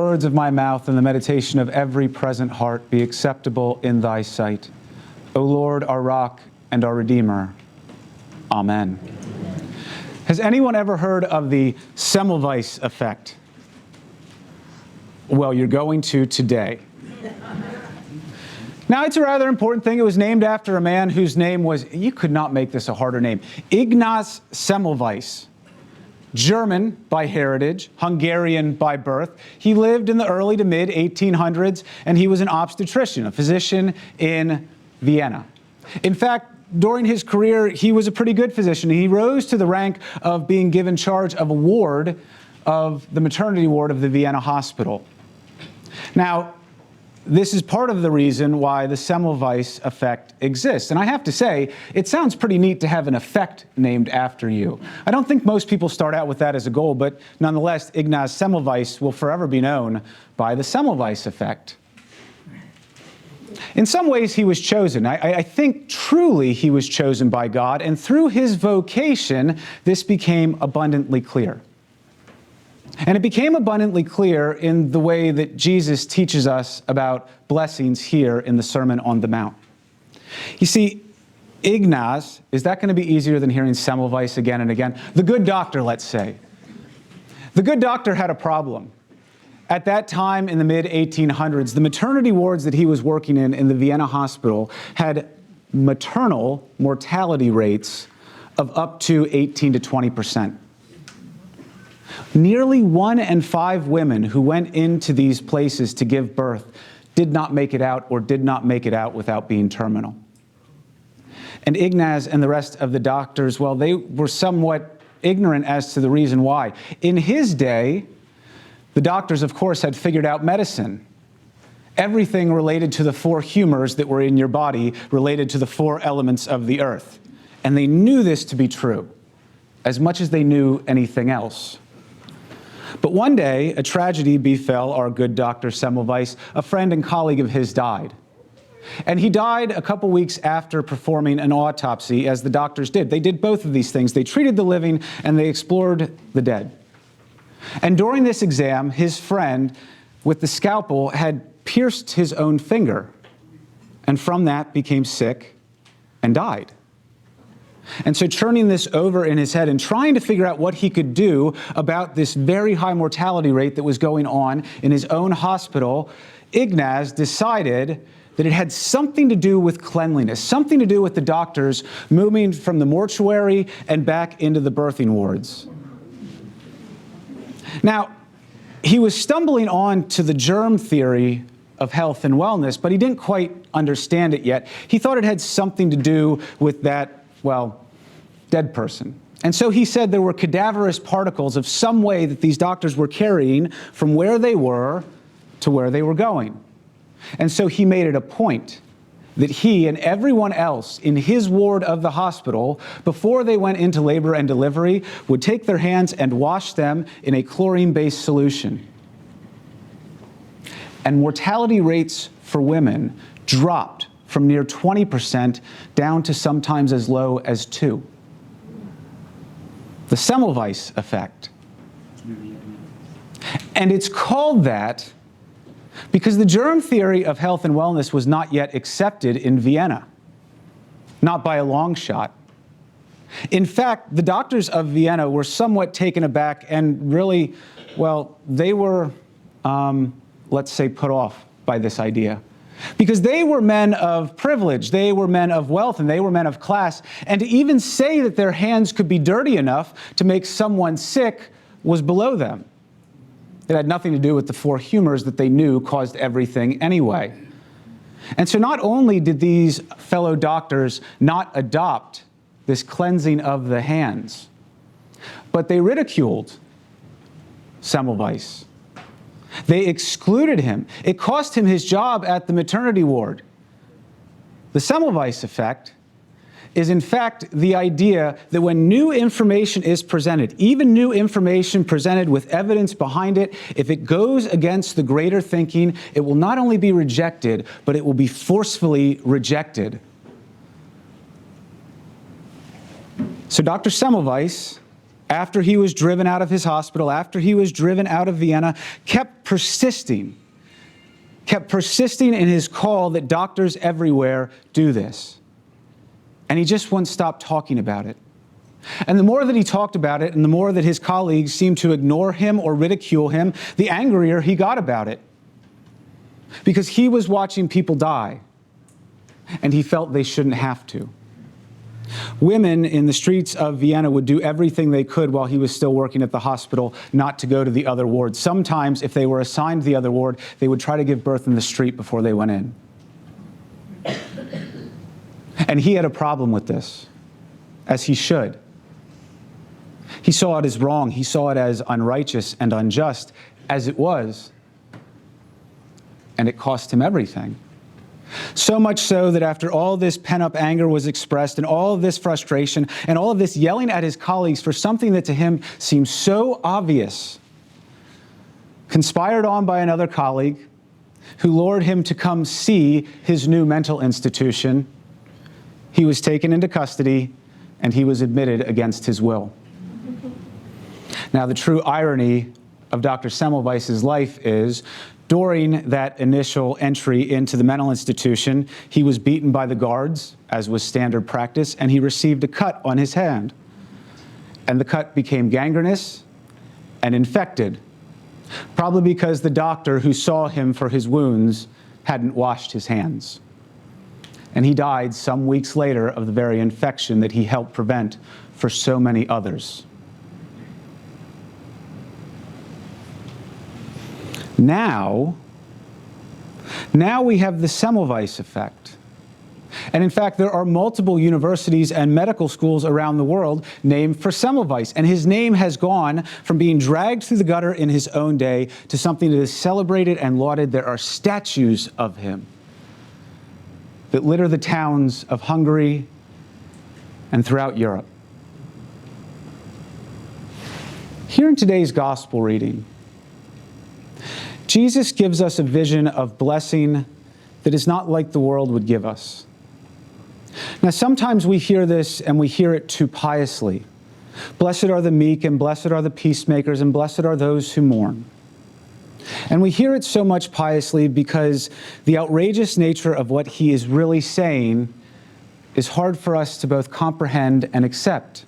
words of my mouth and the meditation of every present heart be acceptable in thy sight. O Lord, our rock and our Redeemer. Amen. Has anyone ever heard of the Semmelweis Effect? Well, you're going to today. Now, it's a rather important thing. It was named after a man whose name was, you could not make this a harder name, Ignaz Semmelweis. German by heritage, Hungarian by birth. He lived in the early to mid 1800s, and he was an obstetrician, a physician in Vienna. In fact, during his career, he was a pretty good physician. He rose to the rank of being given charge of a ward of the maternity ward of the Vienna hospital. Now, this is part of the reason why the Semmelweis effect exists. And I have to say, it sounds pretty neat to have an effect named after you. I don't think most people start out with that as a goal, but nonetheless, Ignaz Semmelweis will forever be known by the Semmelweis effect. In some ways, he was chosen. I think truly he was chosen by God, and through his vocation, this became abundantly clear. And it became abundantly clear in the way that Jesus teaches us about blessings here in the Sermon on the Mount. You see, Ignaz, is that going to be easier than hearing Semmelweis again and again? The good doctor, let's say. The good doctor had a problem. At that time in the mid-1800s, the maternity wards that he was working in the Vienna hospital had maternal mortality rates of up to 18 to 20%. Nearly 1 in 5 women who went into these places to give birth did not make it out or did not make it out without being terminal. And Ignaz and the rest of the doctors, well, they were somewhat ignorant as to the reason why. In his day, the doctors, of course, had figured out medicine. Everything related to the 4 humors that were in your body related to the 4 elements of the earth. And they knew this to be true, as much as they knew anything else. But one day, a tragedy befell our good Dr. Semmelweis. A friend and colleague of his died. And he died a couple weeks after performing an autopsy, as the doctors did. They did both of these things. They treated the living and they explored the dead. And during this exam, his friend, with the scalpel, had pierced his own finger, and from that became sick and died. And so turning this over in his head and trying to figure out what he could do about this very high mortality rate that was going on in his own hospital, Ignaz decided that it had something to do with cleanliness, something to do with the doctors moving from the mortuary and back into the birthing wards. Now, he was stumbling on to the germ theory of health and wellness, but he didn't quite understand it yet. He thought it had something to do with that, well, dead person. And so he said there were cadaverous particles of some way that these doctors were carrying from where they were to where they were going. And so he made it a point that he and everyone else in his ward of the hospital, before they went into labor and delivery, would take their hands and wash them in a chlorine-based solution. And mortality rates for women dropped from near 20% down to sometimes as low as 2%. The Semmelweis effect. And it's called that because the germ theory of health and wellness was not yet accepted in Vienna, not by a long shot. In fact, the doctors of Vienna were somewhat taken aback and really, well, they were, let's say, put off by this idea. Because they were men of privilege, they were men of wealth, and they were men of class. And to even say that their hands could be dirty enough to make someone sick was below them. It had nothing to do with the 4 humors that they knew caused everything anyway. And so not only did these fellow doctors not adopt this cleansing of the hands, but they ridiculed Semmelweis. They excluded him. It cost him his job at the maternity ward. The Semmelweis effect is in fact the idea that when new information is presented, even new information presented with evidence behind it, if it goes against the greater thinking, it will not only be rejected, but it will be forcefully rejected. So Dr. Semmelweis after he was driven out of his hospital, after he was driven out of Vienna, kept persisting in his call that doctors everywhere do this. And he just wouldn't stop talking about it. And the more that he talked about it, and the more that his colleagues seemed to ignore him or ridicule him, the angrier he got about it. Because he was watching people die, and he felt they shouldn't have to. Women in the streets of Vienna would do everything they could while he was still working at the hospital not to go to the other ward. Sometimes, if they were assigned the other ward, they would try to give birth in the street before they went in. And he had a problem with this, as he should. He saw it as wrong. He saw it as unrighteous and unjust, as it was. And it cost him everything. So much so that after all this pent-up anger was expressed and all of this frustration and all of this yelling at his colleagues for something that to him seemed so obvious, conspired on by another colleague who lured him to come see his new mental institution, he was taken into custody and he was admitted against his will. Now, the true irony of Dr. Semmelweis's life is, during that initial entry into the mental institution, he was beaten by the guards, as was standard practice, and he received a cut on his hand. And the cut became gangrenous and infected, probably because the doctor who saw him for his wounds hadn't washed his hands. And he died some weeks later of the very infection that he helped prevent for so many others. Now we have the Semmelweis Effect. And in fact, there are multiple universities and medical schools around the world named for Semmelweis. And his name has gone from being dragged through the gutter in his own day to something that is celebrated and lauded. There are statues of him that litter the towns of Hungary and throughout Europe. Here in today's gospel reading, Jesus gives us a vision of blessing that is not like the world would give us. Now, sometimes we hear this and we hear it too piously. Blessed are the meek, and blessed are the peacemakers, and blessed are those who mourn. And we hear it so much piously because the outrageous nature of what he is really saying is hard for us to both comprehend and accept.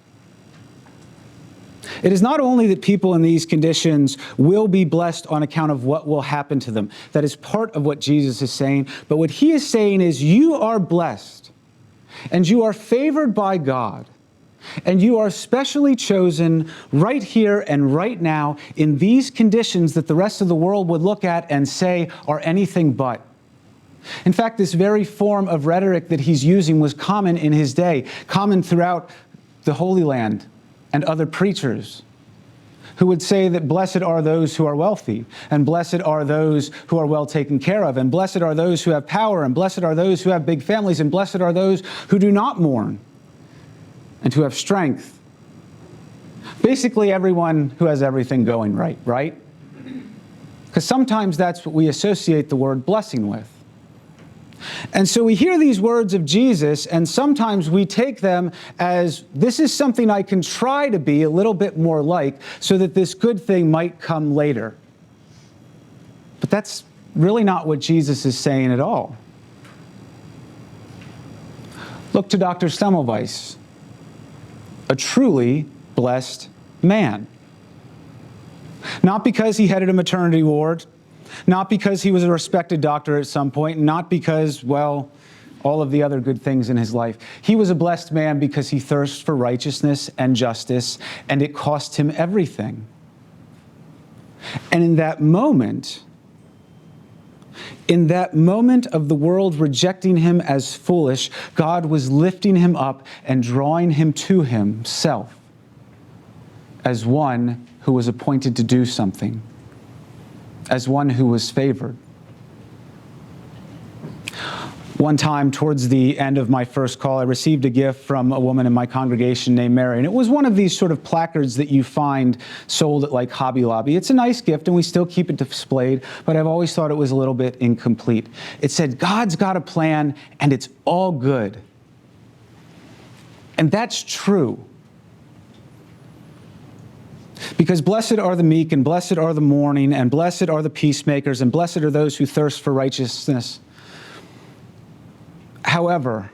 It is not only that people in these conditions will be blessed on account of what will happen to them. That is part of what Jesus is saying. But what he is saying is you are blessed, and you are favored by God, and you are specially chosen right here and right now in these conditions that the rest of the world would look at and say are anything but. In fact, this very form of rhetoric that he's using was common in his day, common throughout the Holy Land and other preachers who would say that blessed are those who are wealthy, and blessed are those who are well taken care of, and blessed are those who have power, and blessed are those who have big families, and blessed are those who do not mourn and who have strength. Basically, everyone who has everything going right, right? Because sometimes that's what we associate the word blessing with. And so we hear these words of Jesus, and sometimes we take them as, this is something I can try to be a little bit more like, so that this good thing might come later. But that's really not what Jesus is saying at all. Look to Dr. Semmelweis, a truly blessed man. Not because he headed a maternity ward, not because he was a respected doctor at some point, not because, well, all of the other good things in his life. He was a blessed man because he thirsted for righteousness and justice, and it cost him everything. And in that moment of the world rejecting him as foolish, God was lifting him up and drawing him to himself as one who was appointed to do something, as one who was favored. One time, towards the end of my first call, I received a gift from a woman in my congregation named Mary, and it was one of these sort of placards that you find sold at like Hobby Lobby. It's a nice gift, and we still keep it displayed, but I've always thought it was a little bit incomplete. It said, God's got a plan, and it's all good. And that's true. Because blessed are the meek, and blessed are the mourning, and blessed are the peacemakers, and blessed are those who thirst for righteousness. However,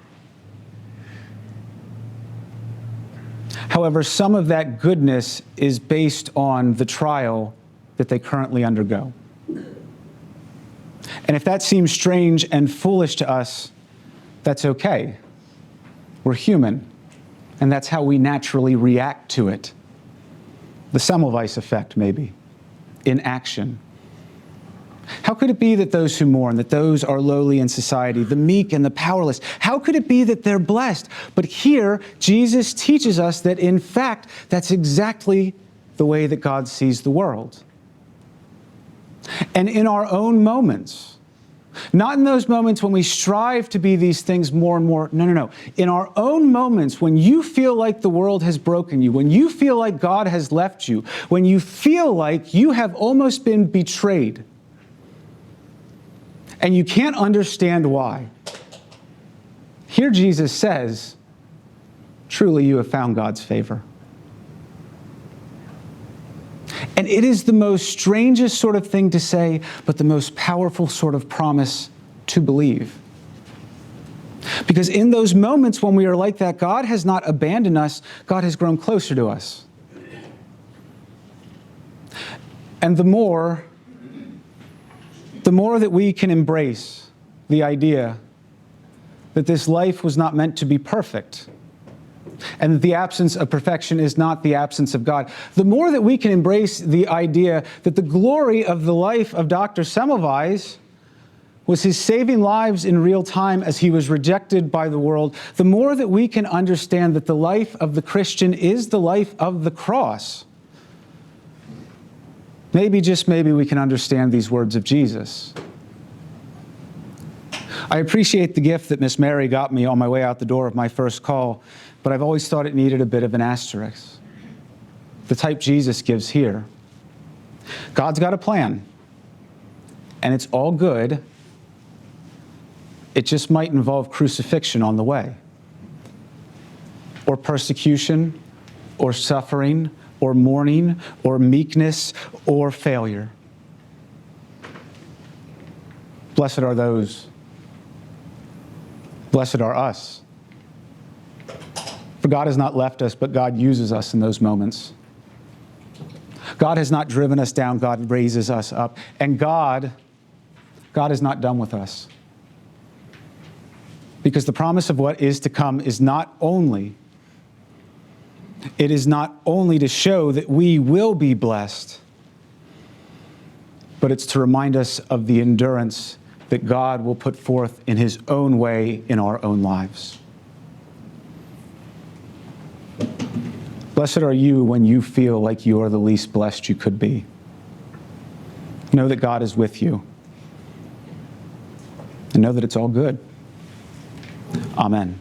some of that goodness is based on the trial that they currently undergo. And if that seems strange and foolish to us, that's okay. We're human, and that's how we naturally react to it. The Semmelweis Effect, maybe, in action. How could it be that those who mourn, that those are lowly in society, the meek and the powerless, how could it be that they're blessed? But here, Jesus teaches us that, in fact, that's exactly the way that God sees the world. And in our own moments, not in those moments when we strive to be these things more and more. No. In our own moments, when you feel like the world has broken you, when you feel like God has left you, when you feel like you have almost been betrayed, and you can't understand why, here Jesus says, truly you have found God's favor. And it is the most strangest sort of thing to say, but the most powerful sort of promise to believe. Because in those moments when we are like that, God has not abandoned us, God has grown closer to us. And the more that we can embrace the idea that this life was not meant to be perfect, and that the absence of perfection is not the absence of God, the more that we can embrace the idea that the glory of the life of Dr. Semmelweis was his saving lives in real time as he was rejected by the world, the more that we can understand that the life of the Christian is the life of the cross. Maybe, just maybe, we can understand these words of Jesus. I appreciate the gift that Miss Mary got me on my way out the door of my first call, but I've always thought it needed a bit of an asterisk. The type Jesus gives here. God's got a plan, and it's all good. It just might involve crucifixion on the way, or persecution, or suffering, or mourning, or meekness, or failure. Blessed are those. Blessed are us. For God has not left us, but God uses us in those moments. God has not driven us down, God raises us up. And God is not done with us. Because the promise of what is to come is not only to show that we will be blessed, but it's to remind us of the endurance that God will put forth in his own way in our own lives. Blessed are you when you feel like you are the least blessed you could be. Know that God is with you. And know that it's all good. Amen.